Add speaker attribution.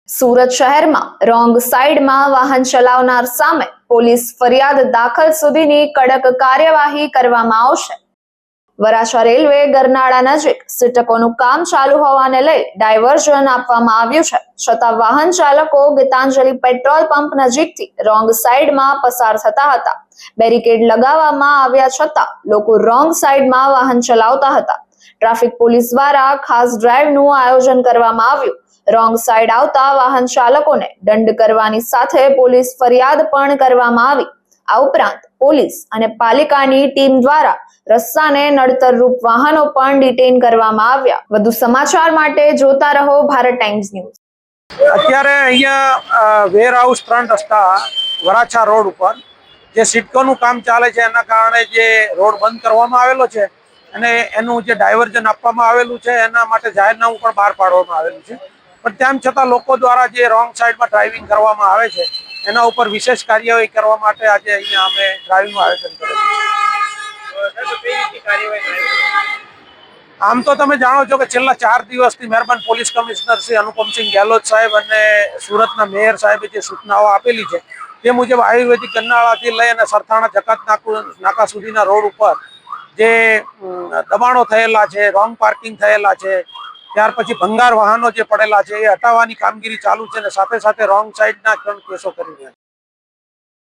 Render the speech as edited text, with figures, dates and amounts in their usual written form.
Speaker 1: સુરત શહેરમાં રોંગ સાઈડમાં વાહન ચલાવનાર સામે પોલીસ ફરિયાદ દાખલ સુધીની કડક કાર્યવાહી કરવામાં આવશે। વરાછા રેલવે ગરનાળા નજીક સિટકોનું કામ ચાલુ હોવાને લઈ ડાયવર્ઝન આપવામાં આવ્યું છે, છતાં વાહન ચાલકો ગીતાંજલિ પેટ્રોલ પંપ નજીકથી રોંગ સાઈડમાં પસાર થતા હતા। બેરિકેડ લગાવવામાં આવ્યા છતાં લોકો રોંગ સાઈડમાં વાહન ચલાવતા હતા। ટ્રાફિક પોલીસ દ્વારા ખાસ ડ્રાઈવનું આયોજન કરવામાં આવ્યું। રોંગ સાઈડ આવતા વાહન ચાલકોને દંડ કરવાની સાથે પોલીસ ફરિયાદ પણ કરવામાં આવી। આ ઉપરાંત પોલીસ અને પાલિકાની ટીમ દ્વારા રસ્તાને નડતરરૂપ વાહનો પણ ડિટેઇન કરવામાં આવ્યા। વધુ સમાચાર માટે જોતા રહો ભારત ટાઈમ્સ ન્યૂઝ।
Speaker 2: અત્યારે અહીંયા વેર હાઉસ 3 રસ્તા વરાછા રોડ ઉપર જે સિટકોનું કામ ચાલે છે એના કારણે જે રોડ બંધ કરવામાં આવેલો છે અને એનું જે ડાયવર્ઝન આપવામાં આવેલું છે એના માટે જાહેરનામું પણ બહાર પાડવામાં આવેલું છે, પણ તેમ છતાં લોકો દ્વારા જે રોંગ સાઈડમાં ડ્રાઇવિંગ કરવામાં આવે છે એના ઉપર વિશેષ કાર્યવાહી કરવા માટે આજે અહીંયા અમે ડ્રાઇવિંગનું આયોજન કરેલું છે। આમ તો તમે જાણો છો કે છેલ્લા 4 દિવસથી મહેરબાન પોલીસ કમિશનર શ્રી અનુપમસિંહ ગેહલોત સાહેબ અને સુરતના મેયર સાહેબે જે સૂચનાઓ આપેલી છે તે મુજબ આયુર્વેદિક ગરનાળાથી લઈ અને સરથાણા જકાત નાકા સુધીના રોડ ઉપર જે દબાણો થયેલા છે, રોંગ પાર્કિંગ થયેલા છે, ત્યાર પછી ભંગાર વાહનો જે પડેલા છે એ હટાવવાની કામગીરી ચાલુ છે અને સાથે સાથે રોંગ સાઈડના પણ કેસો કરી રહ્યા છે।